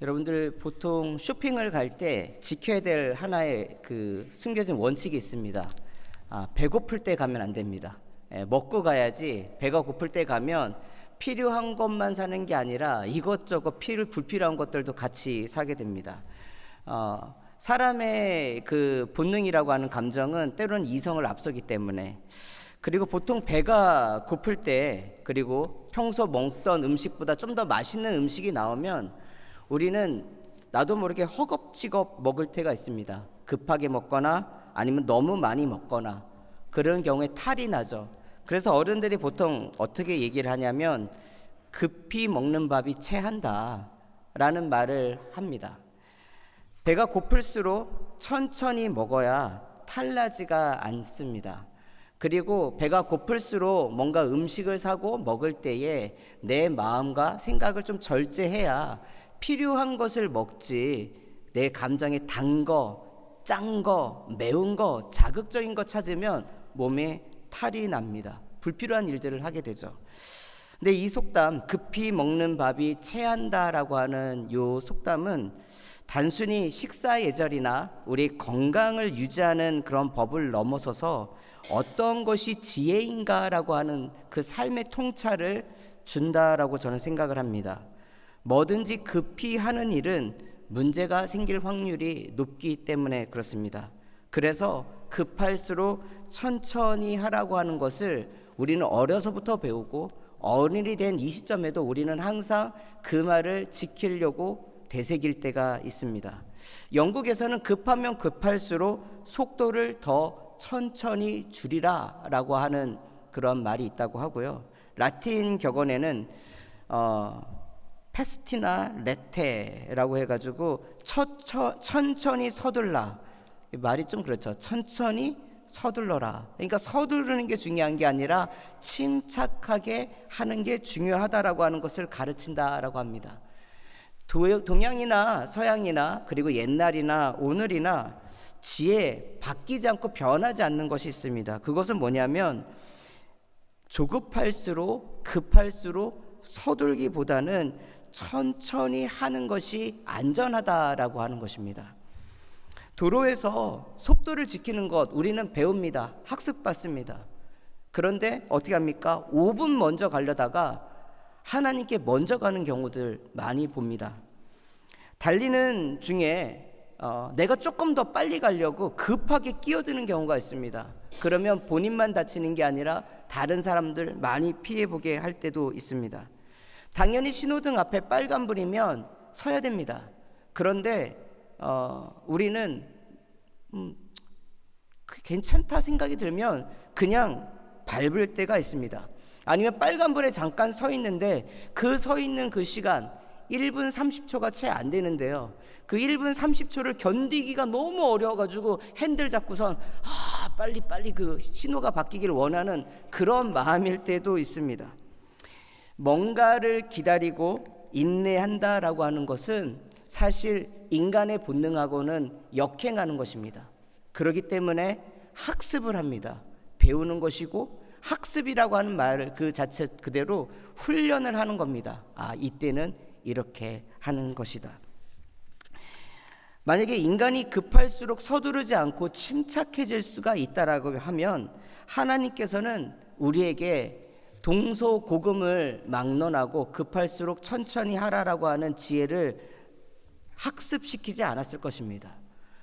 여러분들 보통 쇼핑을 갈 때 지켜야 될 하나의 숨겨진 원칙이 있습니다. 배고플 때 가면 안 됩니다. 먹고 가야지. 배가 고플 때 가면 필요한 것만 사는 게 아니라 이것저것 불필요한 것들도 같이 사게 됩니다. 사람의 그 본능이라고 하는 감정은 때로는 이성을 앞서기 때문에, 그리고 보통 배가 고플 때, 그리고 평소 먹던 음식보다 좀 더 맛있는 음식이 나오면 우리는 나도 모르게 허겁지겁 먹을 때가 있습니다. 급하게 먹거나 아니면 너무 많이 먹거나 그런 경우에 탈이 나죠. 그래서 어른들이 보통 어떻게 얘기를 하냐면 급히 먹는 밥이 체한다 라는 말을 합니다. 배가 고플수록 천천히 먹어야 탈나지가 않습니다. 그리고 배가 고플수록 뭔가 음식을 사고 먹을 때에 내 마음과 생각을 좀 절제해야 필요한 것을 먹지, 내 감정에 단 거, 짠 거, 매운 거, 자극적인 거 찾으면 몸에 탈이 납니다. 불필요한 일들을 하게 되죠. 근데 이 속담, 급히 먹는 밥이 체한다라고 하는 이 속담은 단순히 식사 예절이나 우리 건강을 유지하는 그런 법을 넘어서서 어떤 것이 지혜인가라고 하는 그 삶의 통찰을 준다라고 저는 생각을 합니다. 뭐든지 급히 하는 일은 문제가 생길 확률이 높기 때문에 그렇습니다. 그래서 급할수록 천천히 하라고 하는 것을 우리는 어려서부터 배우고 어른이 된 이 시점에도 우리는 항상 그 말을 지키려고 되새길 때가 있습니다. 영국에서는 급하면 급할수록 속도를 더 천천히 줄이라 라고 하는 그런 말이 있다고 하고요. 라틴 격언에는 페스티나 레테라고 해가지고 천천히 서둘라, 말이 좀 그렇죠. 천천히 서둘러라. 그러니까 서두르는 게 중요한 게 아니라 침착하게 하는 게 중요하다라고 하는 것을 가르친다라고 합니다. 동양이나 서양이나 그리고 옛날이나 오늘이나 지혜, 바뀌지 않고 변하지 않는 것이 있습니다. 그것은 뭐냐면 조급할수록 급할수록 서둘기보다는 천천히 하는 것이 안전하다라고 하는 것입니다. 도로에서 속도를 지키는 것 우리는 배웁니다. 학습받습니다. 그런데 어떻게 합니까? 5분 먼저 가려다가 하나님께 먼저 가는 경우들 많이 봅니다. 달리는 중에 내가 조금 더 빨리 가려고 급하게 끼어드는 경우가 있습니다. 그러면 본인만 다치는 게 아니라 다른 사람들 많이 피해보게 할 때도 있습니다. 당연히 신호등 앞에 빨간불이면 서야 됩니다. 그런데 우리는 괜찮다 생각이 들면 그냥 밟을 때가 있습니다. 아니면 빨간불에 잠깐 서 있는데 서 있는 그 시간 1분 30초가 채 안 되는데요. 그 1분 30초를 견디기가 너무 어려워가지고 핸들 잡고선 빨리 그 신호가 바뀌기를 원하는 그런 마음일 때도 있습니다. 뭔가를 기다리고 인내한다라고 하는 것은 사실 인간의 본능하고는 역행하는 것입니다. 그렇기 때문에 학습을 합니다. 배우는 것이고 학습이라고 하는 말 그 자체 그대로 훈련을 하는 겁니다. 이때는 이렇게 하는 것이다. 만약에 인간이 급할수록 서두르지 않고 침착해질 수가 있다라고 하면 하나님께서는 우리에게 동서고금을 막론하고 급할수록 천천히 하라라고 하는 지혜를 학습시키지 않았을 것입니다.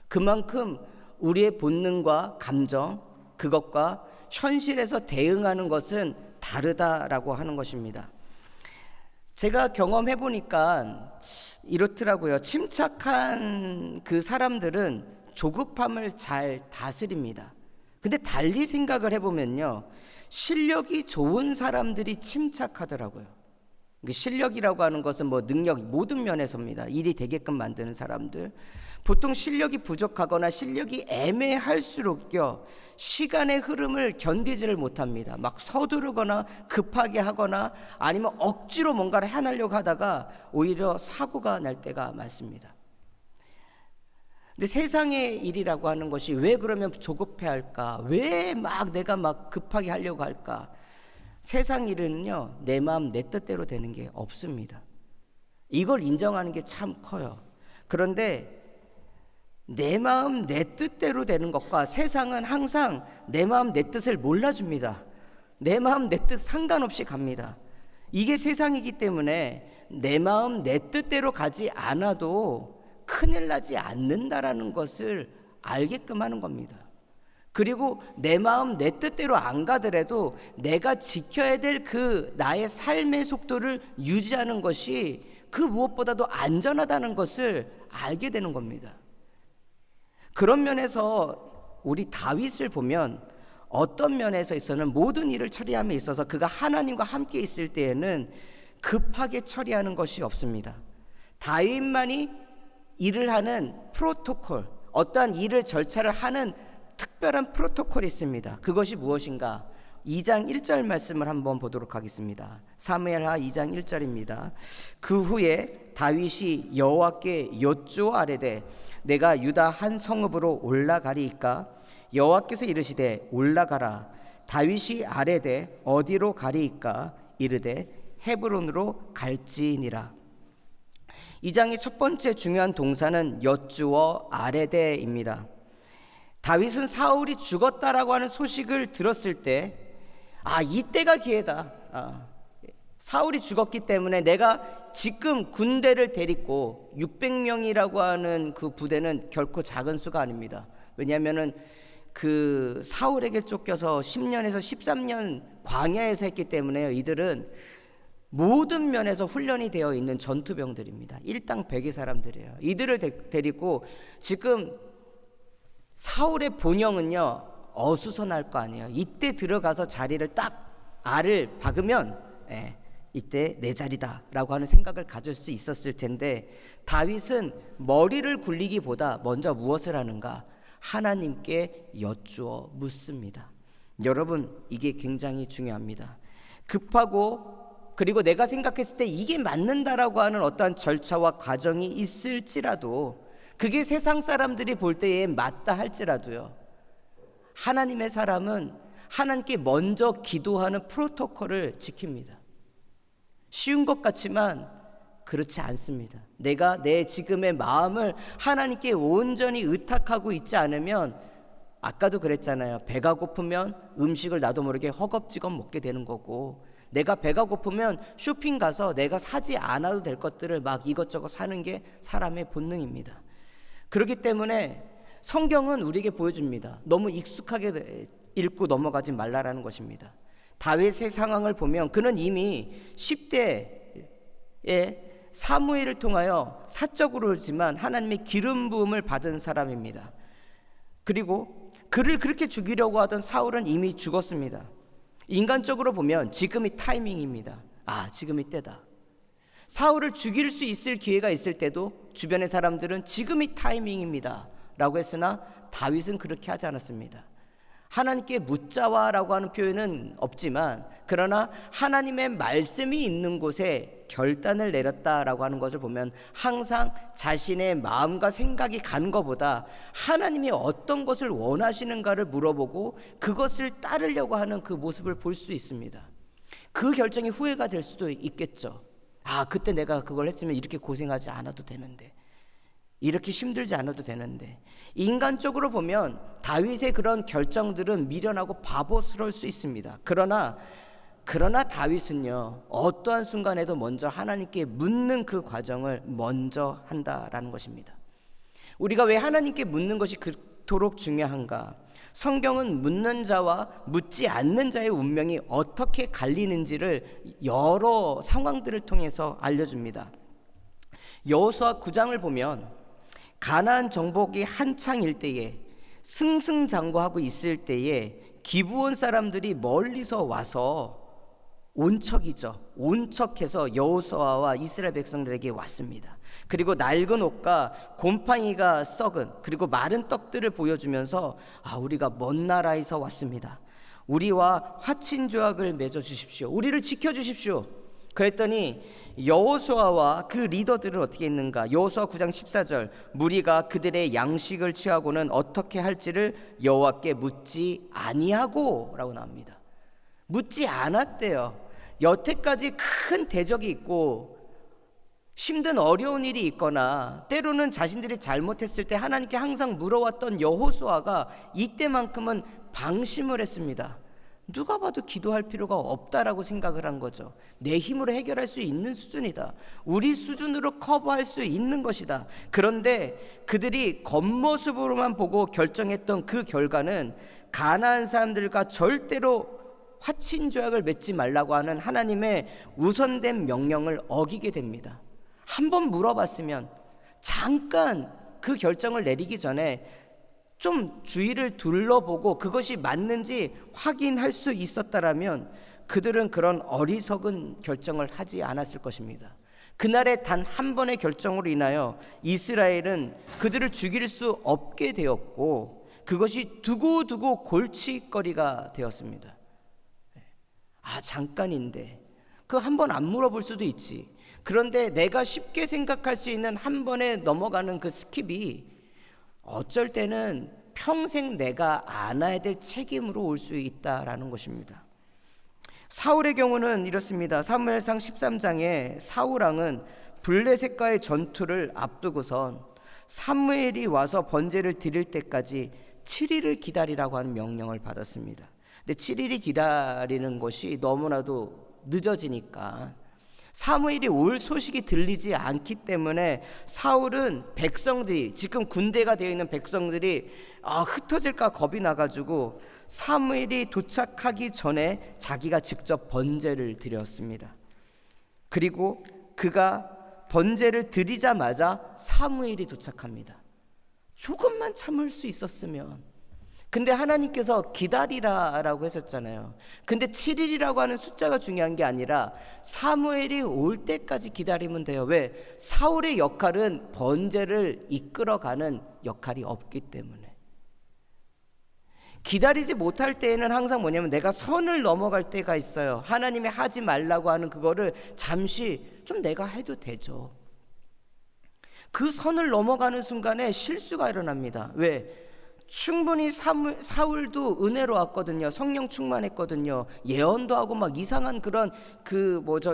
그만큼 우리의 본능과 감정, 그것과 현실에서 대응하는 것은 다르다라고 하는 것입니다. 제가 경험해 보니까 이렇더라고요. 침착한 그 사람들은 조급함을 잘 다스립니다. 근데 달리 생각을 해보면요, 실력이 좋은 사람들이 침착하더라고요. 실력이라고 하는 것은 능력 모든 면에서입니다. 일이 되게끔 만드는 사람들, 보통 실력이 부족하거나 실력이 애매할수록요 시간의 흐름을 견디지를 못합니다. 막 서두르거나 급하게 하거나 아니면 억지로 뭔가를 해내려고 하다가 오히려 사고가 날 때가 많습니다. 근데 세상의 일이라고 하는 것이 왜 그러면 조급해 할까? 왜 내가 급하게 하려고 할까? 세상 일은요 내 마음 내 뜻대로 되는 게 없습니다. 이걸 인정하는 게 참 커요. 그런데 내 마음 내 뜻대로 되는 것과 세상은 항상 내 마음 내 뜻을 몰라줍니다. 내 마음 내 뜻 상관없이 갑니다. 이게 세상이기 때문에 내 마음 내 뜻대로 가지 않아도 큰일 나지 않는다라는 것을 알게끔 하는 겁니다. 그리고 내 마음 내 뜻대로 안 가더라도 내가 지켜야 될 그 나의 삶의 속도를 유지하는 것이 그 무엇보다도 안전하다는 것을 알게 되는 겁니다. 그런 면에서 우리 다윗을 보면 어떤 면에서 있어서는 모든 일을 처리함에 있어서 그가 하나님과 함께 있을 때에는 급하게 처리하는 것이 없습니다. 다윗만이 일을 하는 프로토콜, 어떠한 일을 절차를 하는 특별한 프로토콜이 있습니다. 그것이 무엇인가? 2장 1절 말씀을 한번 보도록 하겠습니다. 사무엘하 2장 1절입니다. 그 후에 다윗이 여호와께 여쭈어 아뢰되 내가 유다 한 성읍으로 올라가리이까? 여호와께서 이르시되 올라가라. 다윗이 아뢰되 어디로 가리이까? 이르되 헤브론으로 갈지니라. 이 장의 첫 번째 중요한 동사는 여쭈어 아뢰되입니다. 다윗은 사울이 죽었다라고 하는 소식을 들었을 때 이때가 기회다. 사울이 죽었기 때문에 내가 지금 군대를 데리고 600명이라고 하는 그 부대는 결코 작은 수가 아닙니다. 왜냐하면은 그 사울에게 쫓겨서 10년에서 13년 광야에서 했기 때문에 이들은 모든 면에서 훈련이 되어 있는 전투병들입니다. 일당 100의 사람들이에요. 이들을 데리고 지금 사울의 본영은요 어수선할 거 아니에요. 이때 들어가서 자리를 딱 알을 박으면 이때 내 자리다라고 하는 생각을 가질 수 있었을 텐데 다윗은 머리를 굴리기보다 먼저 무엇을 하는가? 하나님께 여쭈어 묻습니다. 여러분, 이게 굉장히 중요합니다. 급하고 그리고 내가 생각했을 때 이게 맞는다라고 하는 어떠한 절차와 과정이 있을지라도 그게 세상 사람들이 볼 때에 맞다 할지라도요, 하나님의 사람은 하나님께 먼저 기도하는 프로토콜을 지킵니다. 쉬운 것 같지만 그렇지 않습니다. 내가 내 지금의 마음을 하나님께 온전히 의탁하고 있지 않으면, 아까도 그랬잖아요. 배가 고프면 음식을 나도 모르게 허겁지겁 먹게 되는 거고, 내가 배가 고프면 쇼핑 가서 내가 사지 않아도 될 것들을 막 이것저것 사는 게 사람의 본능입니다. 그렇기 때문에 성경은 우리에게 보여줍니다. 너무 익숙하게 읽고 넘어가지 말라라는 것입니다. 다윗의 상황을 보면 그는 이미 10대에 사무엘을 통하여 사적으로지만 하나님의 기름 부음을 받은 사람입니다. 그리고 그를 그렇게 죽이려고 하던 사울은 이미 죽었습니다. 인간적으로 보면 지금이 타이밍입니다. 지금이 때다. 사울을 죽일 수 있을 기회가 있을 때도 주변의 사람들은 지금이 타이밍입니다 라고 했으나 다윗은 그렇게 하지 않았습니다. 하나님께 묻자와라고 하는 표현은 없지만 그러나 하나님의 말씀이 있는 곳에 결단을 내렸다라고 하는 것을 보면 항상 자신의 마음과 생각이 간 것보다 하나님이 어떤 것을 원하시는가를 물어보고 그것을 따르려고 하는 그 모습을 볼 수 있습니다. 그 결정이 후회가 될 수도 있겠죠. 그때 내가 그걸 했으면 이렇게 고생하지 않아도 되는데, 이렇게 힘들지 않아도 되는데. 인간적으로 보면 다윗의 그런 결정들은 미련하고 바보스러울 수 있습니다. 그러나 다윗은요 어떠한 순간에도 먼저 하나님께 묻는 그 과정을 먼저 한다라는 것입니다. 우리가 왜 하나님께 묻는 것이 그토록 중요한가? 성경은 묻는 자와 묻지 않는 자의 운명이 어떻게 갈리는지를 여러 상황들을 통해서 알려줍니다. 여호수아 9장을 보면 가나안 정복이 한창일 때에 승승장구하고 있을 때에 기브온 사람들이 멀리서 와서 온척해서 여호수아와 이스라엘 백성들에게 왔습니다. 그리고 낡은 옷과 곰팡이가 썩은 그리고 마른 떡들을 보여주면서 우리가 먼 나라에서 왔습니다. 우리와 화친 조약을 맺어 주십시오. 우리를 지켜 주십시오. 그랬더니 여호수아와 그 리더들은 어떻게 했는가? 여호수아 9장 14절, 무리가 그들의 양식을 취하고는 어떻게 할지를 여호와께 묻지 아니하고 라고 나옵니다. 묻지 않았대요. 여태까지 큰 대적이 있고 힘든 어려운 일이 있거나 때로는 자신들이 잘못했을 때 하나님께 항상 물어왔던 여호수아가 이때만큼은 방심을 했습니다. 누가 봐도 기도할 필요가 없다라고 생각을 한 거죠. 내 힘으로 해결할 수 있는 수준이다. 우리 수준으로 커버할 수 있는 것이다. 그런데 그들이 겉모습으로만 보고 결정했던 그 결과는 가나안 사람들과 절대로 화친 조약을 맺지 말라고 하는 하나님의 우선된 명령을 어기게 됩니다. 한번 물어봤으면 잠깐 그 결정을 내리기 전에 좀 주위를 둘러보고 그것이 맞는지 확인할 수 있었다라면 그들은 그런 어리석은 결정을 하지 않았을 것입니다. 그날의 단 한 번의 결정으로 인하여 이스라엘은 그들을 죽일 수 없게 되었고 그것이 두고두고 골칫거리가 되었습니다. 잠깐인데 그 한 번 안 물어볼 수도 있지. 그런데 내가 쉽게 생각할 수 있는 한 번에 넘어가는 그 스킵이 어쩔 때는 평생 내가 안아야 될 책임으로 올 수 있다라는 것입니다. 사울의 경우는 이렇습니다. 사무엘상 13장에 사울 왕은 블레셋과의 전투를 앞두고선 사무엘이 와서 번제를 드릴 때까지 7일을 기다리라고 하는 명령을 받았습니다. 근데 7일이 기다리는 것이 너무나도 늦어지니까 사무엘이 올 소식이 들리지 않기 때문에 사울은 백성들이, 지금 군대가 되어 있는 백성들이 흩어질까 겁이 나가지고 사무엘이 도착하기 전에 자기가 직접 번제를 드렸습니다. 그리고 그가 번제를 드리자마자 사무엘이 도착합니다. 조금만 참을 수 있었으면. 근데 하나님께서 기다리라라고 했었잖아요. 근데 7일이라고 하는 숫자가 중요한 게 아니라 사무엘이 올 때까지 기다리면 돼요. 왜? 사울의 역할은 번제를 이끌어가는 역할이 없기 때문에. 기다리지 못할 때에는 항상 뭐냐면 내가 선을 넘어갈 때가 있어요. 하나님이 하지 말라고 하는 그거를 잠시 좀 내가 해도 되죠. 그 선을 넘어가는 순간에 실수가 일어납니다. 왜? 충분히 사울도 은혜로웠거든요. 성령 충만했거든요. 예언도 하고 막 이상한 그런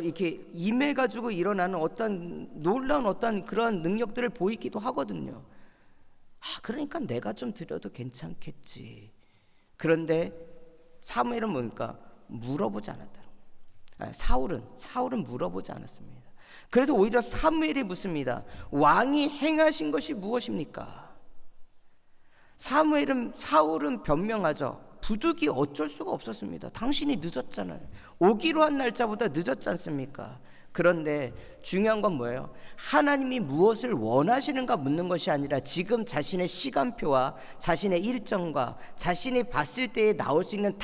이렇게 임해가지고 일어나는 어떤 놀라운 어떤 그런 능력들을 보이기도 하거든요. 그러니까 내가 좀 드려도 괜찮겠지. 그런데 사무엘은 뭡니까? 물어보지 않았다. 사울은 물어보지 않았습니다. 그래서 오히려 사무엘이 묻습니다. 왕이 행하신 것이 무엇입니까? 사울은 변명하죠. 부득이 어쩔 수가 없었습니다. 당신이 늦었잖아요. 오기로 한 날짜보다 늦었지 않습니까? 그런데 중요한 건 뭐예요? 하나님이 무엇을 원하시는가 묻는 것이 아니라 지금 자신의 시간표와 자신의 일정과 자신이 봤을 때에 나올 수 있는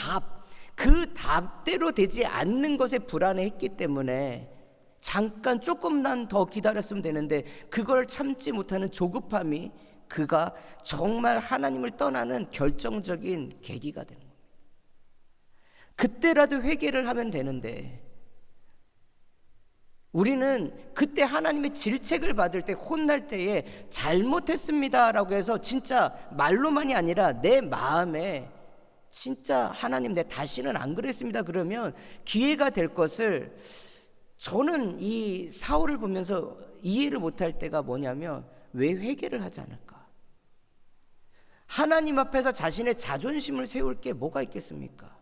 그 답대로 되지 않는 것에 불안해했기 때문에 잠깐 조금만 더 기다렸으면 되는데 그걸 참지 못하는 조급함이 그가 정말 하나님을 떠나는 결정적인 계기가 되는 겁니다. 그때라도 회개를 하면 되는데 우리는 그때 하나님의 질책을 받을 때 혼날 때에 잘못했습니다라고 해서 진짜 말로만이 아니라 내 마음에 진짜 하나님 내 다시는 안 그랬습니다 그러면 기회가 될 것을 저는 이 사울을 보면서 이해를 못할 때가 뭐냐면 왜 회개를 하지 않을까? 하나님 앞에서 자신의 자존심을 세울 게 뭐가 있겠습니까?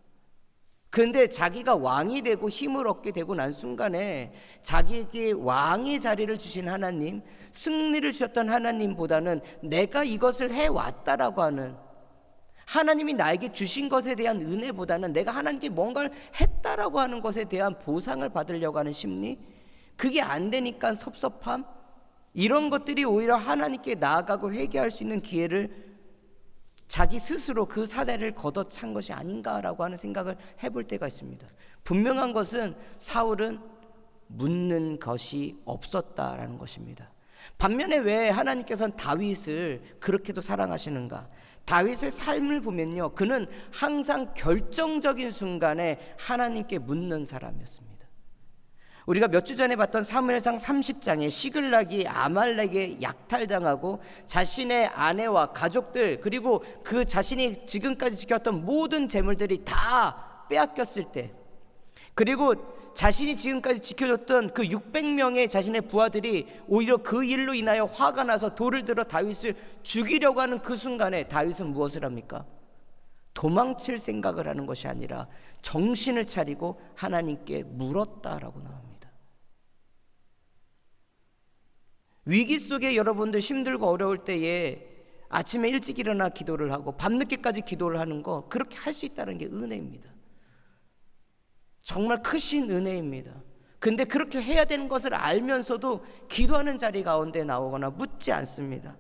근데 자기가 왕이 되고 힘을 얻게 되고 난 순간에 자기에게 왕의 자리를 주신 하나님, 승리를 주셨던 하나님보다는 내가 이것을 해왔다라고 하는 하나님이 나에게 주신 것에 대한 은혜보다는 내가 하나님께 뭔가를 했다라고 하는 것에 대한 보상을 받으려고 하는 심리, 그게 안 되니까 섭섭함, 이런 것들이 오히려 하나님께 나아가고 회개할 수 있는 기회를 자기 스스로 그 사대를 걷어찬 것이 아닌가라고 하는 생각을 해볼 때가 있습니다. 분명한 것은 사울은 묻는 것이 없었다라는 것입니다. 반면에 왜 하나님께서는 다윗을 그렇게도 사랑하시는가? 다윗의 삶을 보면요, 그는 항상 결정적인 순간에 하나님께 묻는 사람이었습니다. 우리가 몇 주 전에 봤던 사무엘상 30장에 시글락이 아말렉에 약탈당하고 자신의 아내와 가족들 그리고 그 자신이 지금까지 지켰던 모든 재물들이 다 빼앗겼을 때, 그리고 자신이 지금까지 지켜줬던 그 600명의 자신의 부하들이 오히려 그 일로 인하여 화가 나서 돌을 들어 다윗을 죽이려고 하는 그 순간에 다윗은 무엇을 합니까? 도망칠 생각을 하는 것이 아니라 정신을 차리고 하나님께 물었다라고 나옵니다. 위기 속에 여러분들 힘들고 어려울 때에 아침에 일찍 일어나 기도를 하고 밤늦게까지 기도를 하는 거, 그렇게 할 수 있다는 게 은혜입니다. 정말 크신 은혜입니다. 근데 그렇게 해야 되는 것을 알면서도 기도하는 자리 가운데 나오거나 묻지 않습니다.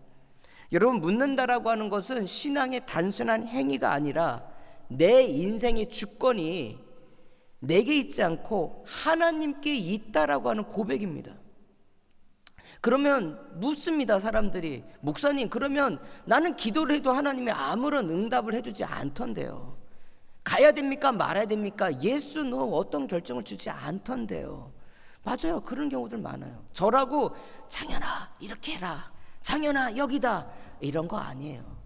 여러분, 묻는다라고 하는 것은 신앙의 단순한 행위가 아니라 내 인생의 주권이 내게 있지 않고 하나님께 있다라고 하는 고백입니다. 그러면 묻습니다. 사람들이, 목사님, 그러면 나는 기도를 해도 하나님이 아무런 응답을 해주지 않던데요. 가야 됩니까? 말아야 됩니까? yes, no, 어떤 결정을 주지 않던데요. 맞아요. 그런 경우들 많아요. 저라고 장현아 이렇게 해라, 장현아 여기다, 이런 거 아니에요.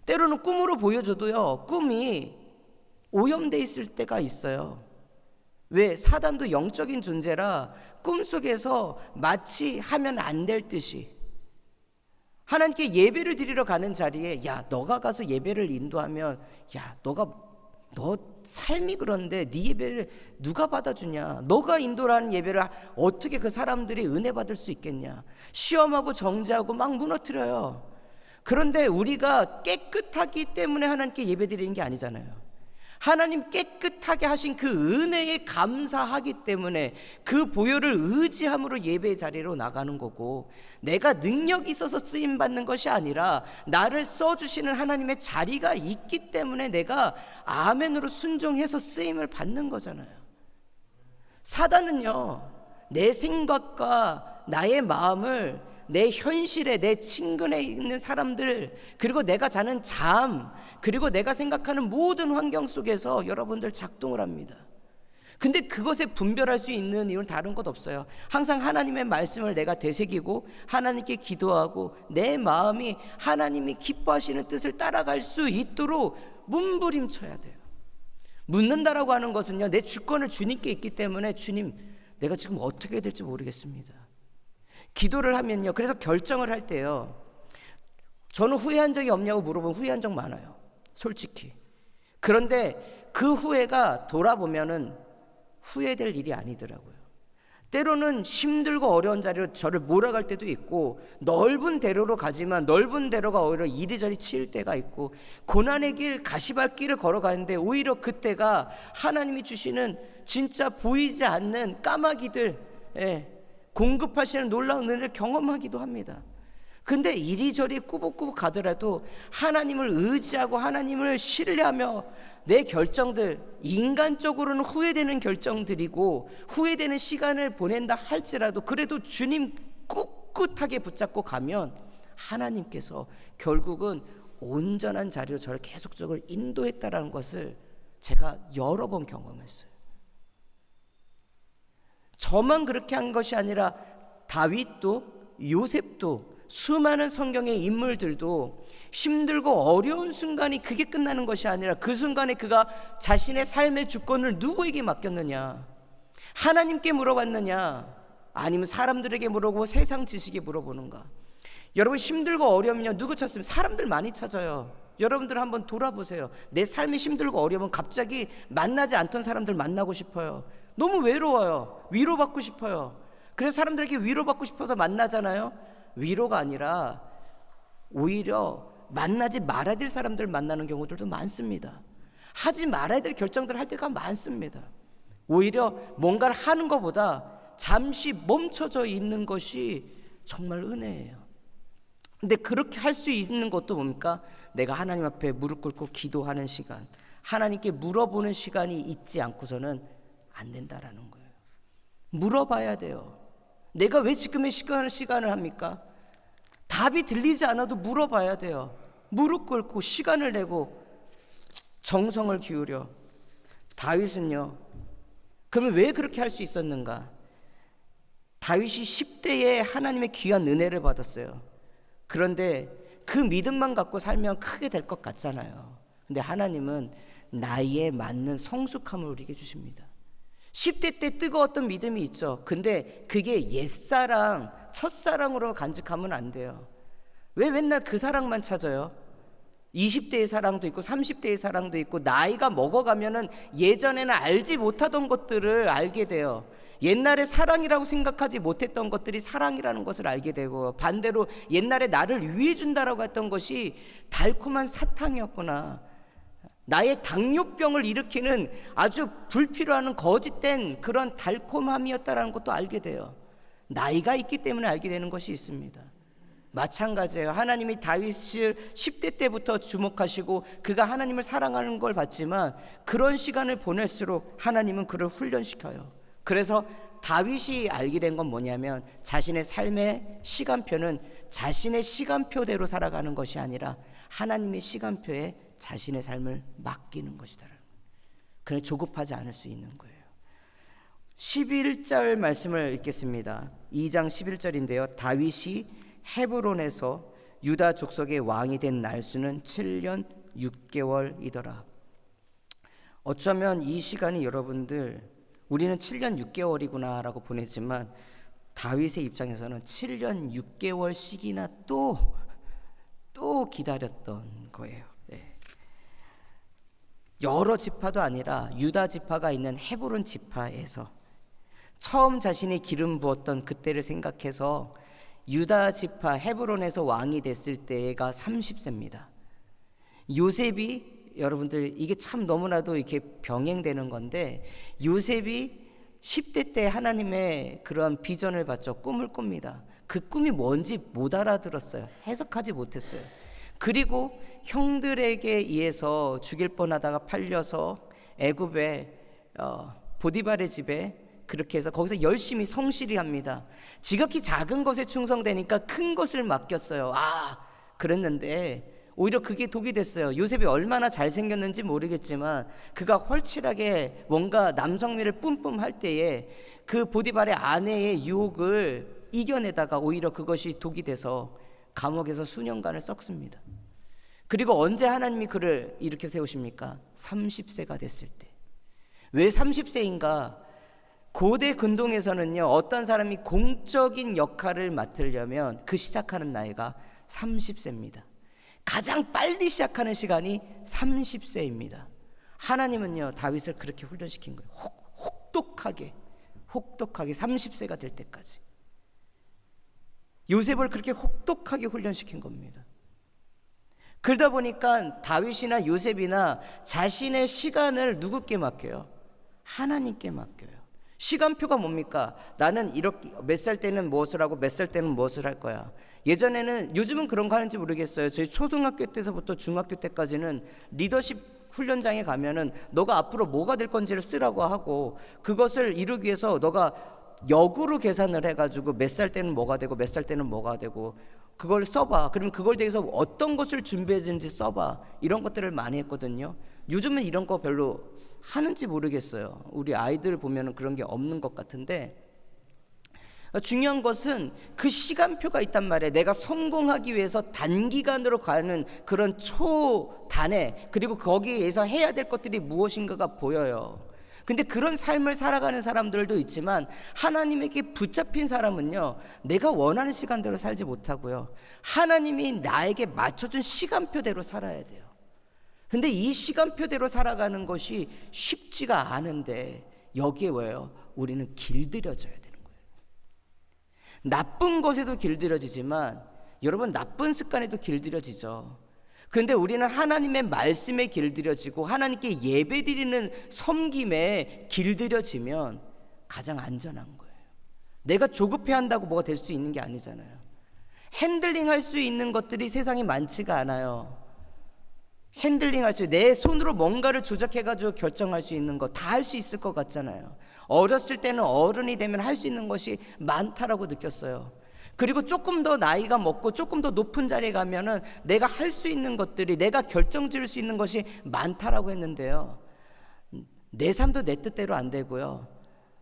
때로는 꿈으로 보여줘도요, 꿈이 오염돼 있을 때가 있어요. 왜? 사단도 영적인 존재라 꿈속에서 마치 하면 안 될 듯이, 하나님께 예배를 드리러 가는 자리에 야 너가 가서 예배를 인도하면, 야 너 삶이 그런데 네 예배를 누가 받아주냐, 너가 인도를 하는 예배를 어떻게 그 사람들이 은혜 받을 수 있겠냐, 시험하고 정죄하고 막 무너뜨려요. 그런데 우리가 깨끗하기 때문에 하나님께 예배 드리는 게 아니잖아요. 하나님 깨끗하게 하신 그 은혜에 감사하기 때문에 그 보혈을 의지함으로 예배의 자리로 나가는 거고, 내가 능력이 있어서 쓰임 받는 것이 아니라 나를 써주시는 하나님의 자리가 있기 때문에 내가 아멘으로 순종해서 쓰임을 받는 거잖아요. 사단은요, 내 생각과 나의 마음을 내 현실에, 내 친근에 있는 사람들, 그리고 내가 자는 잠, 그리고 내가 생각하는 모든 환경 속에서 여러분들 작동을 합니다. 근데 그것에 분별할 수 있는 이유는 다른 것 없어요. 항상 하나님의 말씀을 내가 되새기고 하나님께 기도하고 내 마음이 하나님이 기뻐하시는 뜻을 따라갈 수 있도록 몸부림쳐야 돼요. 묻는다라고 하는 것은요, 내 주권을 주님께 있기 때문에 주님, 내가 지금 어떻게 해야 될지 모르겠습니다. 기도를 하면요, 그래서 결정을 할 때요, 저는 후회한 적이 없냐고 물어보면 후회한 적 많아요, 솔직히. 그런데 그 후회가 돌아보면은 후회될 일이 아니더라고요. 때로는 힘들고 어려운 자리로 저를 몰아갈 때도 있고, 넓은 대로로 가지만 넓은 대로가 오히려 이리저리 치일 때가 있고, 고난의 길, 가시밭길을 걸어가는데 오히려 그때가 하나님이 주시는 진짜 보이지 않는 까마귀들, 공급하시는 놀라운 은혜를 경험하기도 합니다. 근데 이리저리 꾸벅꾸벅 가더라도 하나님을 의지하고 하나님을 신뢰하며 내 결정들, 인간적으로는 후회되는 결정들이고 후회되는 시간을 보낸다 할지라도 그래도 주님 꿋꿋하게 붙잡고 가면 하나님께서 결국은 온전한 자리로 저를 계속적으로 인도했다라는 것을 제가 여러 번 경험했어요. 저만 그렇게 한 것이 아니라 다윗도, 요셉도, 수많은 성경의 인물들도 힘들고 어려운 순간이 그게 끝나는 것이 아니라 그 순간에 그가 자신의 삶의 주권을 누구에게 맡겼느냐, 하나님께 물어봤느냐, 아니면 사람들에게 물어보고 세상 지식에 물어보는가. 여러분, 힘들고 어려우면 누구 찾습니까? 사람들 많이 찾아요. 여러분들 한번 돌아보세요. 내 삶이 힘들고 어려우면 갑자기 만나지 않던 사람들 만나고 싶어요. 너무 외로워요. 위로받고 싶어요. 그래서 사람들에게 위로받고 싶어서 만나잖아요. 위로가 아니라 오히려 만나지 말아야 될 사람들 만나는 경우들도 많습니다. 하지 말아야 될 결정들을 할 때가 많습니다. 오히려 뭔가를 하는 것보다 잠시 멈춰져 있는 것이 정말 은혜예요. 근데 그렇게 할 수 있는 것도 뭡니까? 내가 하나님 앞에 무릎 꿇고 기도하는 시간, 하나님께 물어보는 시간이 있지 않고서는 안 된다라는 거예요. 물어봐야 돼요. 내가 왜 지금의 시간을 합니까? 답이 들리지 않아도 물어봐야 돼요. 무릎 꿇고 시간을 내고 정성을 기울여. 다윗은요, 그러면 왜 그렇게 할 수 있었는가? 다윗이 10대에 하나님의 귀한 은혜를 받았어요. 그런데 그 믿음만 갖고 살면 크게 될 것 같잖아요. 근데 하나님은 나이에 맞는 성숙함을 우리에게 주십니다. 10대 때 뜨거웠던 믿음이 있죠. 근데 그게 옛사랑, 첫사랑으로 간직하면 안 돼요. 왜 맨날 그 사랑만 찾아요? 20대의 사랑도 있고 30대의 사랑도 있고, 나이가 먹어가면은 예전에는 알지 못하던 것들을 알게 돼요. 옛날에 사랑이라고 생각하지 못했던 것들이 사랑이라는 것을 알게 되고, 반대로 옛날에 나를 위해 준다라고 했던 것이 달콤한 사탕이었구나, 나의 당뇨병을 일으키는 아주 불필요한 거짓된 그런 달콤함이었다라는 것도 알게 돼요. 나이가 있기 때문에 알게 되는 것이 있습니다. 마찬가지예요. 하나님이 다윗을 10대 때부터 주목하시고 그가 하나님을 사랑하는 걸 봤지만, 그런 시간을 보낼수록 하나님은 그를 훈련시켜요. 그래서 다윗이 알게 된 건 뭐냐면, 자신의 삶의 시간표는 자신의 시간표대로 살아가는 것이 아니라 하나님의 시간표에 자신의 삶을 맡기는 것이다. 그래 조급하지 않을 수 있는 거예요. 11절 말씀을 읽겠습니다. 2장 11절인데요. 다윗이 헤브론에서 유다 족속의 왕이 된 날수는 7년 6개월이더라. 어쩌면 이 시간이 여러분들, 우리는 7년 6개월이구나 라고 보내지만, 다윗의 입장에서는 7년 6개월씩이나 또 기다렸던 거예요. 여러 지파도 아니라 유다 지파가 있는 헤브론 지파에서 처음 자신이 기름 부었던 그때를 생각해서 유다 지파 헤브론에서 왕이 됐을 때가 30세입니다. 요셉이, 여러분들 이게 참 너무나도 이렇게 병행되는 건데, 요셉이 10대 때 하나님의 그런 비전을 받죠. 꿈을 꿉니다. 그 꿈이 뭔지 못 알아들었어요. 해석하지 못했어요. 그리고 형들에게 의해서 죽일 뻔하다가 팔려서 애굽의 보디발의 집에, 그렇게 해서 거기서 열심히 성실히 합니다. 지극히 작은 것에 충성되니까 큰 것을 맡겼어요. 그랬는데 오히려 그게 독이 됐어요. 요셉이 얼마나 잘생겼는지 모르겠지만, 그가 헐칠하게 뭔가 남성미를 뿜뿜할 때에 그 보디발의 아내의 유혹을 이겨내다가 오히려 그것이 독이 돼서 감옥에서 수년간을 썩습니다. 그리고 언제 하나님이 그를 일으켜 세우십니까? 30세가 됐을 때. 왜 30세인가? 고대 근동에서는요, 어떤 사람이 공적인 역할을 맡으려면 그 시작하는 나이가 30세입니다. 가장 빨리 시작하는 시간이 30세입니다. 하나님은요, 다윗을 그렇게 훈련시킨 거예요. 혹독하게 30세가 될 때까지. 요셉을 그렇게 혹독하게 훈련시킨 겁니다. 그러다 보니까 다윗이나 요셉이나 자신의 시간을 누구께 맡겨요? 하나님께 맡겨요. 시간표가 뭡니까? 나는 이렇게 몇 살 때는 무엇을 하고 몇 살 때는 무엇을 할 거야. 예전에는, 요즘은 그런 거 하는지 모르겠어요. 저희 초등학교 때서부터 중학교 때까지는 리더십 훈련장에 가면은 너가 앞으로 뭐가 될 건지를 쓰라고 하고, 그것을 이루기 위해서 너가 역으로 계산을 해가지고 몇 살 때는 뭐가 되고 몇 살 때는 뭐가 되고 그걸 써봐. 그러면 그걸 대해서 어떤 것을 준비했는지 써봐. 이런 것들을 많이 했거든요. 요즘은 이런 거 별로 하는지 모르겠어요. 우리 아이들 보면은 그런 게 없는 것 같은데, 중요한 것은 그 시간표가 있단 말이에요. 내가 성공하기 위해서 단기간으로 가는 그런 초단에, 그리고 거기에서 해야 될 것들이 무엇인가가 보여요. 근데 그런 삶을 살아가는 사람들도 있지만, 하나님에게 붙잡힌 사람은요, 내가 원하는 시간대로 살지 못하고요, 하나님이 나에게 맞춰준 시간표대로 살아야 돼요. 근데 이 시간표대로 살아가는 것이 쉽지가 않은데, 여기에 왜요? 우리는 길들여져야 되는 거예요. 나쁜 것에도 길들여지지만, 여러분, 나쁜 습관에도 길들여지죠. 근데 우리는 하나님의 말씀에 길들여지고 하나님께 예배드리는 섬김에 길들여지면 가장 안전한 거예요. 내가 조급해 한다고 뭐가 될 수 있는 게 아니잖아요. 핸들링할 수 있는 것들이 세상에 많지가 않아요. 핸들링할 수, 내 손으로 뭔가를 조작해가지고 결정할 수 있는 거 다 할 수 있을 것 같잖아요. 어렸을 때는 어른이 되면 할 수 있는 것이 많다라고 느꼈어요. 그리고 조금 더 나이가 먹고 조금 더 높은 자리에 가면은 내가 할 수 있는 것들이, 내가 결정 지을 수 있는 것이 많다라고 했는데요, 내 삶도 내 뜻대로 안 되고요,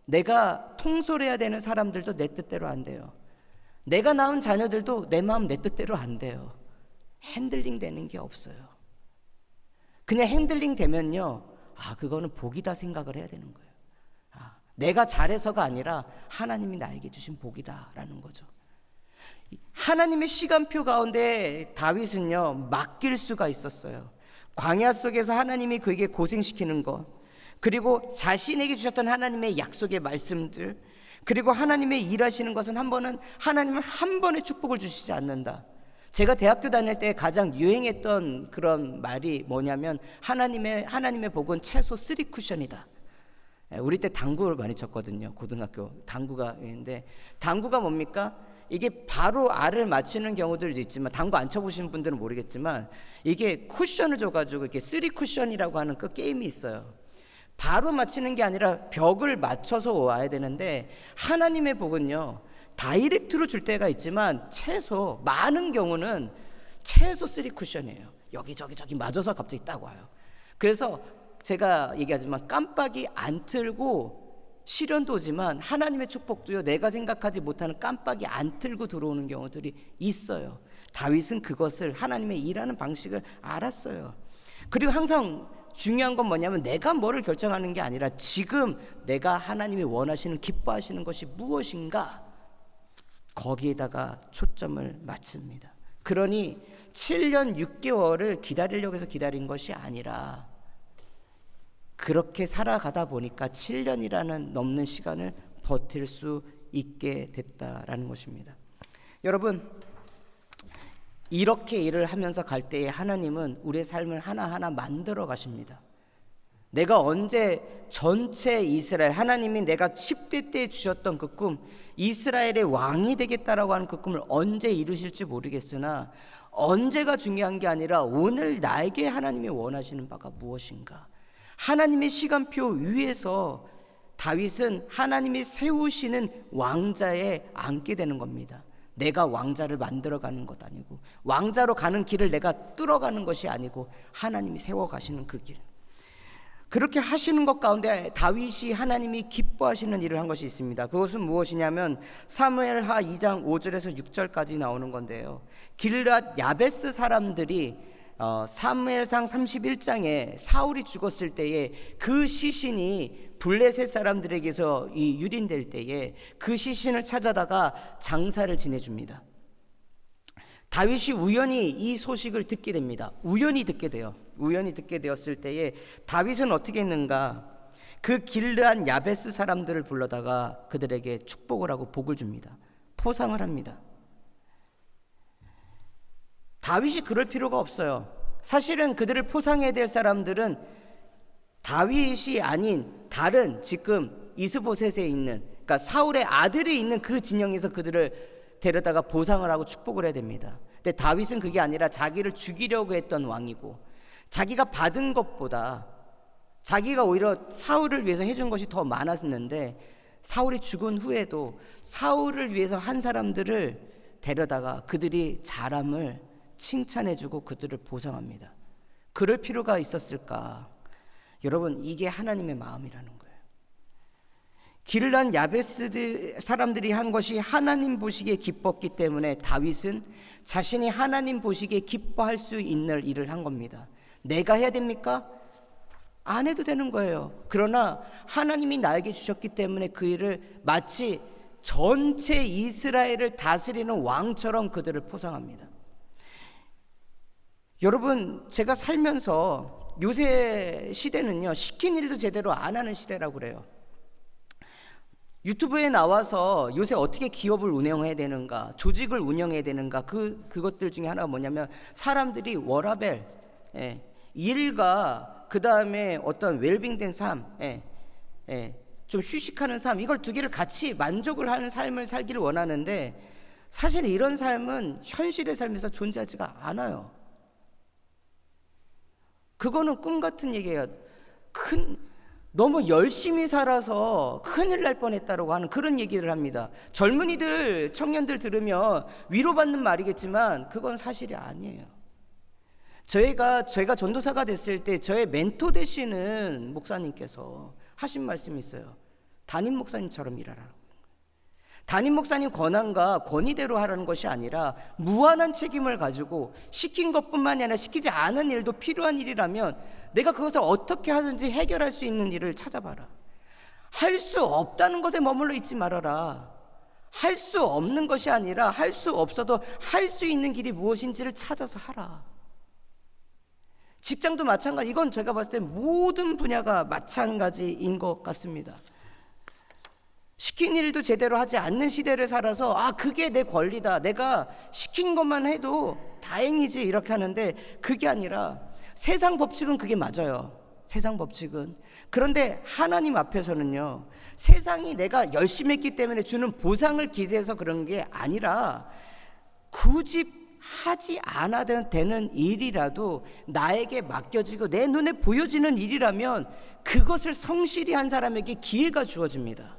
내가 통솔해야 되는 사람들도 내 뜻대로 안 돼요. 내가 낳은 자녀들도 내 마음 내 뜻대로 안 돼요. 핸들링 되는 게 없어요. 그냥 핸들링 되면요, 그거는 복이다 생각을 해야 되는 거예요. 내가 잘해서가 아니라 하나님이 나에게 주신 복이다라는 거죠. 하나님의 시간표 가운데 다윗은요, 맡길 수가 있었어요. 광야 속에서 하나님이 그에게 고생시키는 것, 그리고 자신에게 주셨던 하나님의 약속의 말씀들, 그리고 하나님의 일하시는 것은 하나님은 한 번의 축복을 주시지 않는다. 제가 대학교 다닐 때 가장 유행했던 그런 말이 뭐냐면 하나님의 복은 최소 3쿠션이다. 우리 때 당구를 많이 쳤거든요. 고등학교 당구가 있는데, 당구가 뭡니까? 이게 바로 알을 맞추는 경우들도 있지만, 당구 안 쳐보신 분들은 모르겠지만, 이게 쿠션을 줘가지고 이렇게 3쿠션이라고 하는 그 게임이 있어요. 바로 맞히는 게 아니라 벽을 맞춰서 와야 되는데, 하나님의 복은요, 다이렉트로 줄 때가 있지만 많은 경우는 최소 3쿠션이에요. 여기 맞아서 갑자기 딱 와요. 그래서 제가 얘기하지만 깜빡이 안 틀고 시련도 오지만 하나님의 축복도요, 내가 생각하지 못하는 깜빡이 안 틀고 들어오는 경우들이 있어요. 다윗은 그것을, 하나님의 일하는 방식을 알았어요. 그리고 항상 중요한 건 뭐냐면, 내가 뭐를 결정하는 게 아니라 지금 내가 하나님이 원하시는, 기뻐하시는 것이 무엇인가, 거기에다가 초점을 맞춥니다. 그러니 7년 6개월을 기다리려고 해서 기다린 것이 아니라, 그렇게 살아가다 보니까 7년이라는 넘는 시간을 버틸 수 있게 됐다라는 것입니다. 여러분, 이렇게 일을 하면서 갈 때에 하나님은 우리의 삶을 하나하나 만들어 가십니다. 내가 언제 전체 이스라엘, 하나님이 내가 10대 때 주셨던 그 꿈, 이스라엘의 왕이 되겠다라고 하는 그 꿈을 언제 이루실지 모르겠으나, 언제가 중요한 게 아니라 오늘 나에게 하나님이 원하시는 바가 무엇인가, 하나님의 시간표 위에서 다윗은 하나님이 세우시는 왕자에 앉게 되는 겁니다. 내가 왕자를 만들어가는 것 아니고, 왕자로 가는 길을 내가 뚫어가는 것이 아니고, 하나님이 세워가시는 그 길, 그렇게 하시는 것 가운데 다윗이 하나님이 기뻐하시는 일을 한 것이 있습니다. 그것은 무엇이냐면 사무엘하 2장 5절에서 6절까지 나오는 건데요, 길앗 야베스 사람들이 사무엘상 31장에 사울이 죽었을 때에 그 시신이 블레셋 사람들에게서 유린될 때에 그 시신을 찾아다가 장사를 지내줍니다. 다윗이 우연히 이 소식을 듣게 됩니다. 우연히 듣게 되었을 때에 다윗은 어떻게 했는가, 그 길르한 야베스 사람들을 불러다가 그들에게 축복을 하고 복을 줍니다. 포상을 합니다. 다윗이 그럴 필요가 없어요. 사실은 그들을 포상해야 될 사람들은 다윗이 아닌 다른, 지금 이스보셋에 있는, 그러니까 사울의 아들이 있는 그 진영에서 그들을 데려다가 보상을 하고 축복을 해야 됩니다. 근데 다윗은 그게 아니라 자기를 죽이려고 했던 왕이고, 자기가 받은 것보다 자기가 오히려 사울을 위해서 해준 것이 더 많았는데, 사울이 죽은 후에도 사울을 위해서 한 사람들을 데려다가 그들이 잘함을 칭찬해주고 그들을 보상합니다. 그럴 필요가 있었을까? 여러분, 이게 하나님의 마음이라는 거예요. 길란 야베스 사람들이 한 것이 하나님 보시기에 기뻤기 때문에 다윗은 자신이 하나님 보시기에 기뻐할 수 있는 일을 한 겁니다. 내가 해야 됩니까? 안 해도 되는 거예요. 그러나 하나님이 나에게 주셨기 때문에 그 일을 마치 전체 이스라엘을 다스리는 왕처럼 그들을 포상합니다. 여러분, 제가 살면서 요새 시대는요, 시킨 일도 제대로 안 하는 시대라고 그래요. 유튜브에 나와서 요새 어떻게 기업을 운영해야 되는가, 조직을 운영해야 되는가, 그것들 중에 하나가 뭐냐면 사람들이 워라밸, 일과 그 다음에 어떤 웰빙된 삶, 좀 휴식하는 삶, 이걸 두 개를 같이 만족을 하는 삶을 살기를 원하는데, 사실 이런 삶은 현실의 삶에서 존재하지가 않아요. 그거는 꿈 같은 얘기예요. 너무 열심히 살아서 큰일 날 뻔했다라고 하는 그런 얘기를 합니다. 젊은이들, 청년들 들으면 위로받는 말이겠지만 그건 사실이 아니에요. 제가 전도사가 됐을 때 저의 멘토 되시는 목사님께서 하신 말씀이 있어요. 담임 목사님처럼 일하라고. 담임 목사님 권한과 권위대로 하라는 것이 아니라 무한한 책임을 가지고 시킨 것뿐만이 아니라 시키지 않은 일도 필요한 일이라면 내가 그것을 어떻게 하든지 해결할 수 있는 일을 찾아봐라. 할 수 없다는 것에 머물러 있지 말아라. 할 수 없는 것이 아니라 할 수 없어도 할 수 있는 길이 무엇인지를 찾아서 하라. 직장도 마찬가지. 이건 제가 봤을 때 모든 분야가 마찬가지인 것 같습니다. 시킨 일도 제대로 하지 않는 시대를 살아서 그게 내 권리다, 내가 시킨 것만 해도 다행이지 이렇게 하는데, 그게 아니라 세상 법칙은 그게 맞아요. 세상 법칙은. 그런데 하나님 앞에서는요, 세상이 내가 열심히 했기 때문에 주는 보상을 기대해서 그런 게 아니라 굳이 하지 않아도 되는 일이라도 나에게 맡겨지고 내 눈에 보여지는 일이라면 그것을 성실히 한 사람에게 기회가 주어집니다.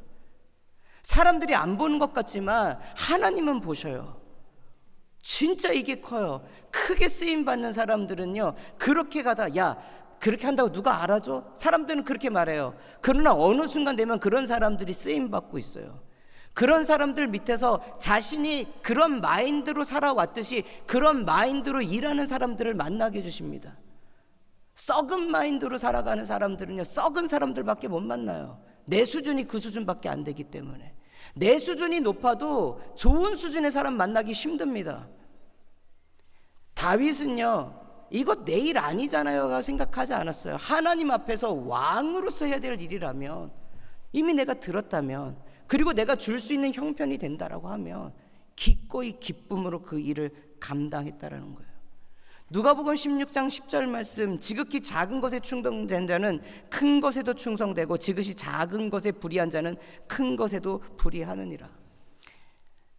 사람들이 안 보는 것 같지만 하나님은 보셔요. 진짜 이게 커요. 크게 쓰임받는 사람들은요, 그렇게 가다 그렇게 한다고 누가 알아줘? 사람들은 그렇게 말해요. 그러나 어느 순간 되면 그런 사람들이 쓰임받고 있어요. 그런 사람들 밑에서 자신이 그런 마인드로 살아왔듯이 그런 마인드로 일하는 사람들을 만나게 해주십니다. 썩은 마인드로 살아가는 사람들은요, 썩은 사람들밖에 못 만나요. 내 수준이 그 수준밖에 안 되기 때문에. 내 수준이 높아도 좋은 수준의 사람 만나기 힘듭니다. 다윗은요, 이거 내 일 아니잖아요 생각하지 않았어요. 하나님 앞에서 왕으로서 해야 될 일이라면, 이미 내가 들었다면, 그리고 내가 줄 수 있는 형편이 된다라고 하면 기꺼이 기쁨으로 그 일을 감당했다라는 거예요. 누가복음 16장 10절 말씀, 지극히 작은 것에 충성된 자는 큰 것에도 충성되고 지극히 작은 것에 불의한 자는 큰 것에도 불의하느니라.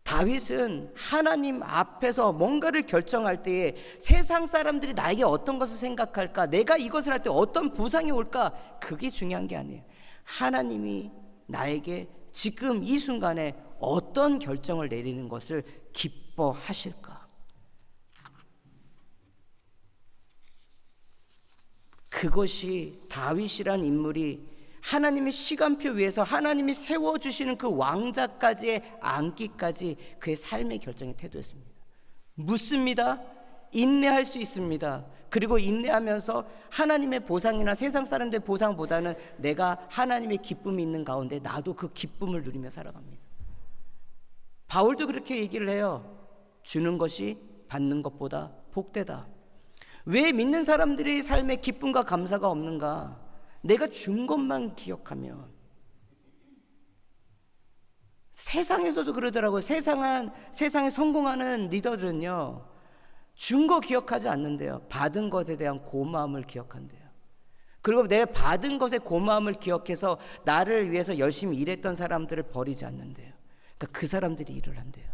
다윗은 하나님 앞에서 뭔가를 결정할 때에 세상 사람들이 나에게 어떤 것을 생각할까, 내가 이것을 할 때 어떤 보상이 올까, 그게 중요한 게 아니에요. 하나님이 나에게 지금 이 순간에 어떤 결정을 내리는 것을 기뻐하실까, 그것이 다윗이란 인물이 하나님의 시간표 위에서 하나님이 세워주시는 그 왕자까지의 앉기까지 그의 삶의 결정의 태도였습니다. 묻습니다. 인내할 수 있습니다. 그리고 인내하면서 하나님의 보상이나 세상 사람들의 보상보다는 내가 하나님의 기쁨이 있는 가운데 나도 그 기쁨을 누리며 살아갑니다. 바울도 그렇게 얘기를 해요. 주는 것이 받는 것보다 복되다. 왜 믿는 사람들의 삶에 기쁨과 감사가 없는가? 내가 준 것만 기억하면. 세상에서도 그러더라고요. 세상에 성공하는 리더들은요, 준 거 기억하지 않는데요, 받은 것에 대한 고마움을 기억한대요. 그리고 내 받은 것의 고마움을 기억해서 나를 위해서 열심히 일했던 사람들을 버리지 않는데요. 그러니까 그 사람들이 일을 한대요.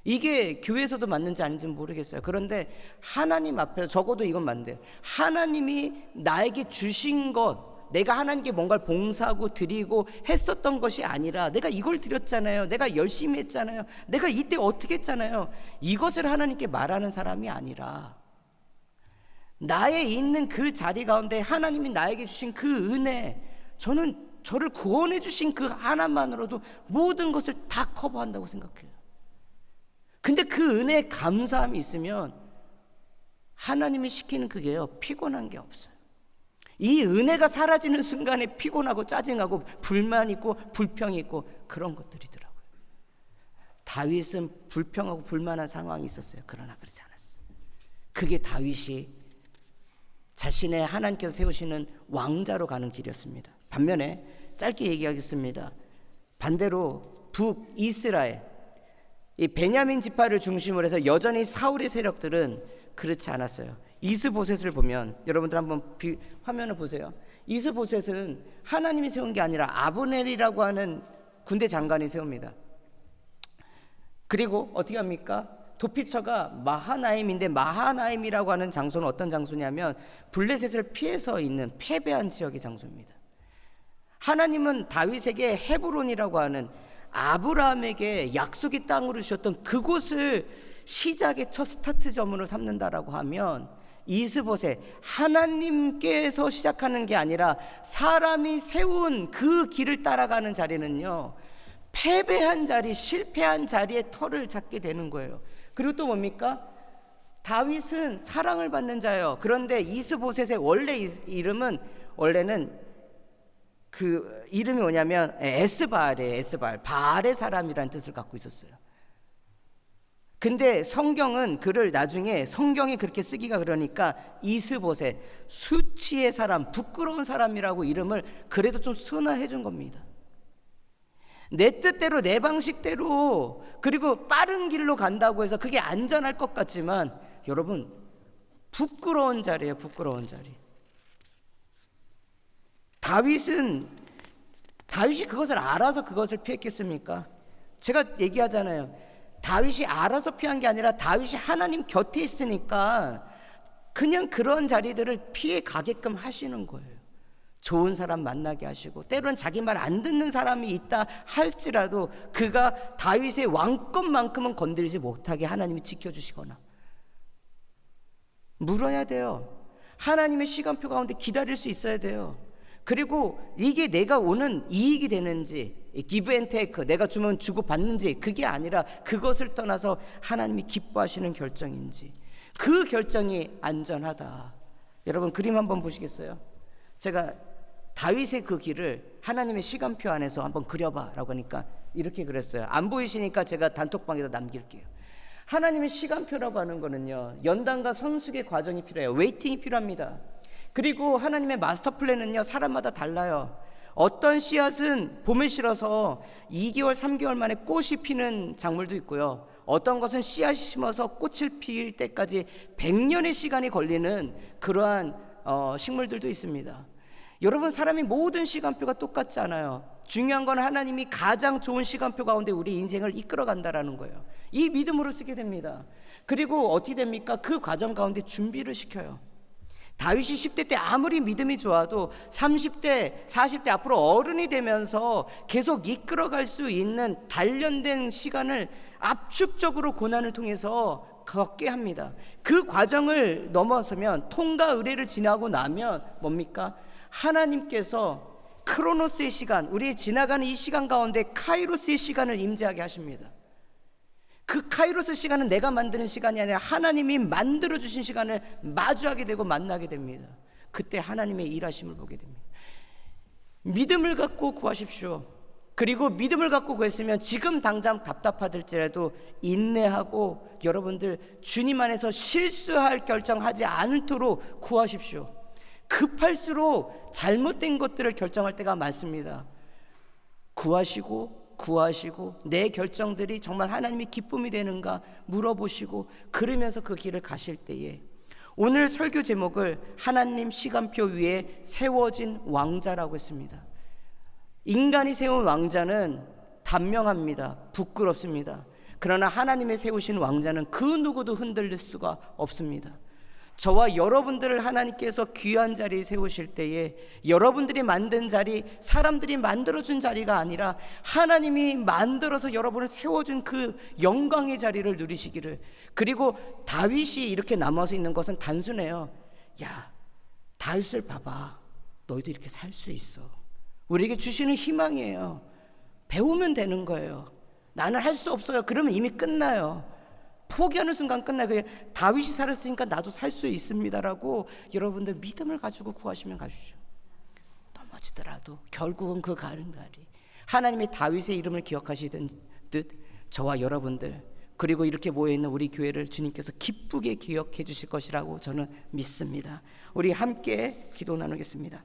이게 교회에서도 맞는지 아닌지는 모르겠어요. 그런데 하나님 앞에서 적어도 이건 맞는데요. 하나님이 나에게 주신 것, 내가 하나님께 뭔가를 봉사하고 드리고 했었던 것이 아니라 내가 이걸 드렸잖아요, 내가 열심히 했잖아요, 내가 이때 어떻게 했잖아요, 이것을 하나님께 말하는 사람이 아니라 나의 있는 그 자리 가운데 하나님이 나에게 주신 그 은혜, 저를 구원해 주신 그 하나만으로도 모든 것을 다 커버한다고 생각해요. 근데 그 은혜에 감사함이 있으면 하나님이 시키는 그게요, 피곤한 게 없어요. 이 은혜가 사라지는 순간에 피곤하고 짜증하고 불만 있고 불평이 있고 그런 것들이더라고요. 다윗은 불평하고 불만한 상황이 있었어요. 그러나 그러지 않았어요. 그게 다윗이 자신의 하나님께서 세우시는 왕자로 가는 길이었습니다. 반면에 짧게 얘기하겠습니다. 반대로 북이스라엘, 이 베냐민 지파를 중심으로 해서 여전히 사울의 세력들은 그렇지 않았어요. 이스보셋을 보면, 여러분들 한번 화면을 보세요. 이스보셋은 하나님이 세운 게 아니라 아브넬이라고 하는 군대 장관이 세웁니다. 그리고 어떻게 합니까? 도피처가 마하나임인데, 마하나임이라고 하는 장소는 어떤 장소냐면 블레셋을 피해서 있는 패배한 지역의 장소입니다. 하나님은 다윗에게 헤브론이라고 하는 아브라함에게 약속의 땅으로 주셨던 그곳을 시작의 첫 스타트점으로 삼는다라고 하면, 이스보셋, 하나님께서 시작하는 게 아니라 사람이 세운 그 길을 따라가는 자리는요, 패배한 자리, 실패한 자리에 털을 잡게 되는 거예요. 그리고 또 뭡니까? 다윗은 사랑을 받는 자예요. 그런데 이스보셋의 원래 이름은 원래는 그 이름이 뭐냐면 에스바알이에요. 에스바알, 바알의 사람이라는 뜻을 갖고 있었어요. 근데 성경은 그를 나중에 성경이 그렇게 쓰기가 그러니까 이스보셋, 수치의 사람, 부끄러운 사람이라고 이름을 그래도 좀 순화해 준 겁니다. 내 뜻대로 내 방식대로 그리고 빠른 길로 간다고 해서 그게 안전할 것 같지만 여러분 부끄러운 자리예요. 부끄러운 자리. 다윗이 그것을 알아서 그것을 피했겠습니까? 제가 얘기하잖아요. 다윗이 알아서 피한 게 아니라 다윗이 하나님 곁에 있으니까 그냥 그런 자리들을 피해 가게끔 하시는 거예요. 좋은 사람 만나게 하시고 때로는 자기 말 안 듣는 사람이 있다 할지라도 그가 다윗의 왕권만큼은 건드리지 못하게 하나님이 지켜주시거나 물어야 돼요. 하나님의 시간표 가운데 기다릴 수 있어야 돼요. 그리고 이게 내가 오는 이익이 되는지 give and take, 내가 주면 주고 받는지 그게 아니라 그것을 떠나서 하나님이 기뻐하시는 결정인지 그 결정이 안전하다. 여러분 그림 한번 보시겠어요? 제가 다윗의 그 길을 하나님의 시간표 안에서 한번 그려봐 라고 하니까 이렇게 그랬어요. 안 보이시니까 제가 단톡방에다 남길게요. 하나님의 시간표라고 하는 거는요, 연단과 성숙의 과정이 필요해요. 웨이팅이 필요합니다. 그리고 하나님의 마스터 플랜은요, 사람마다 달라요. 어떤 씨앗은 봄에 실어서 2개월 3개월 만에 꽃이 피는 작물도 있고요, 어떤 것은 씨앗이 심어서 꽃을 피울 때까지 100년의 시간이 걸리는 그러한 식물들도 있습니다. 여러분 사람이 모든 시간표가 똑같지 않아요. 중요한 건 하나님이 가장 좋은 시간표 가운데 우리 인생을 이끌어 간다라는 거예요. 이 믿음으로 쓰게 됩니다. 그리고 어떻게 됩니까? 그 과정 가운데 준비를 시켜요. 다윗이 10대 때 아무리 믿음이 좋아도 30대 40대 앞으로 어른이 되면서 계속 이끌어갈 수 있는 단련된 시간을 압축적으로 고난을 통해서 겪게 합니다. 그 과정을 넘어서면 통과 의례를 지나고 나면 뭡니까? 하나님께서 크로노스의 시간, 우리 지나가는 이 시간 가운데 카이로스의 시간을 임재하게 하십니다. 그 카이로스 시간은 내가 만드는 시간이 아니라 하나님이 만들어주신 시간을 마주하게 되고 만나게 됩니다. 그때 하나님의 일하심을 보게 됩니다. 믿음을 갖고 구하십시오. 그리고 믿음을 갖고 구했으면 지금 당장 답답하들지라도 인내하고 여러분들 주님 안에서 실수할 결정하지 않도록 구하십시오. 급할수록 잘못된 것들을 결정할 때가 많습니다. 구하시고 내 결정들이 정말 하나님의 기쁨이 되는가 물어보시고 그러면서 그 길을 가실 때에 오늘 설교 제목을 하나님 시간표 위에 세워진 왕자라고 했습니다. 인간이 세운 왕자는 단명합니다. 부끄럽습니다. 그러나 하나님의 세우신 왕자는 그 누구도 흔들릴 수가 없습니다. 저와 여러분들을 하나님께서 귀한 자리에 세우실 때에 여러분들이 만든 자리, 사람들이 만들어준 자리가 아니라 하나님이 만들어서 여러분을 세워준 그 영광의 자리를 누리시기를. 그리고 다윗이 이렇게 남아서 있는 것은 단순해요. 야, 다윗을 봐봐. 너희도 이렇게 살 수 있어. 우리에게 주시는 희망이에요. 배우면 되는 거예요. 나는 할 수 없어요. 그러면 이미 끝나요. 포기하는 순간 끝나요. 다윗이 살았으니까 나도 살 수 있습니다라고 여러분들 믿음을 가지고 구하시면 가십시오. 넘어지더라도 결국은 그 가는 날이 하나님의 다윗의 이름을 기억하시던 듯 저와 여러분들 그리고 이렇게 모여있는 우리 교회를 주님께서 기쁘게 기억해 주실 것이라고 저는 믿습니다. 우리 함께 기도 나누겠습니다.